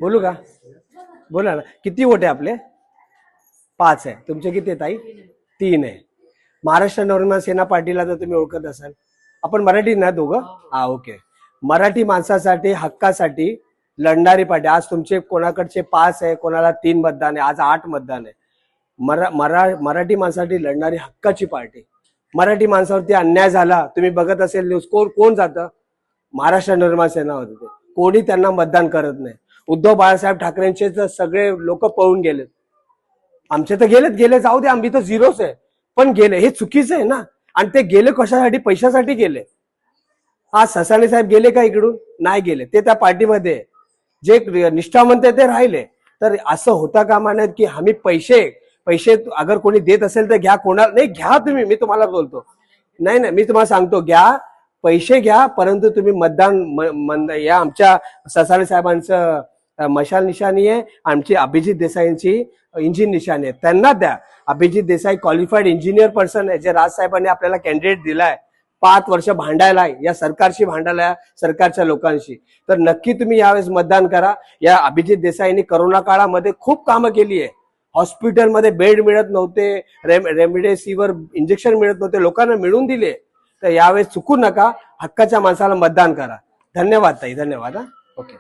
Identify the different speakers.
Speaker 1: बोलू का? बोला ना. किती वोट आहे आपले? 5 आहे. तुमचे किती आहे ताई? 3 आहे. महाराष्ट्र नवनिर्माण सेना पार्टीला तर तुम्ही ओळखत असाल. आपण मराठी ना दोघं? हा, ओके. मराठी माणसासाठी हक्कासाठी लढणारी पार्टी. आज तुमचे कोणाकडचे 5 आहे, कोणाला 3 मतदान आहे, आज 8 मतदान आहे. मराठी माणसासाठी लढणारी हक्काची पार्टी. मराठी माणसावरती अन्याय झाला, तुम्ही बघत असेल न्यूज, कोण जातं? महाराष्ट्र नवनिर्माण सेना होते. कोणी त्यांना मतदान करत नाही. उद्धव बाळासाहेब ठाकरेंचे तर सगळे लोक पळून गेलेत. आमचे तर गेले जाऊ दे, आम्ही तर झिरोच आहे, पण गेले हे चुकीचं आहे ना. आणि ते गेले कशासाठी? पैशासाठी गेले. हा, ससाणे साहेब गेले का इकडून? नाही गेले. ते त्या पार्टीमध्ये जे निष्ठावंत आहे ते राहिले. तर असं होता कामा नये की आम्ही पैसे अगर कोणी देत असेल तर घ्या, कोणाला नाही घ्या तुम्ही. मी तुम्हाला बोलतो, नाही मी तुम्हाला सांगतो, घ्या पैसे घ्या, परंतु तुम्ही मतदान या आमच्या ससाणे साहेबांचं मशाल निशाणी आहे, आमची अभिजित देसाईंची इंजिन निशाणी आहे, त्यांना द्या. Abhijit Desai qualified engineer person आहे, जे राजसाहेबांनी आपल्याला कॅन्डिडेट दिलाय. 5 वर्ष भांडायला, या सरकारशी भांडायला, सरकारच्या लोकांशी. तर नक्की तुम्ही यावेळेस मतदान करा. या अभिजित देसाईंनी करोना काळामध्ये खूप कामं केली आहे. हॉस्पिटलमध्ये बेड मिळत नव्हते, रेमडेसिवीर इंजेक्शन मिळत नव्हते, लोकांना मिळून दिले. तर यावेळेस चुकू नका, हक्काच्या माणसाला मतदान करा. धन्यवाद ताई, धन्यवाद. ओके.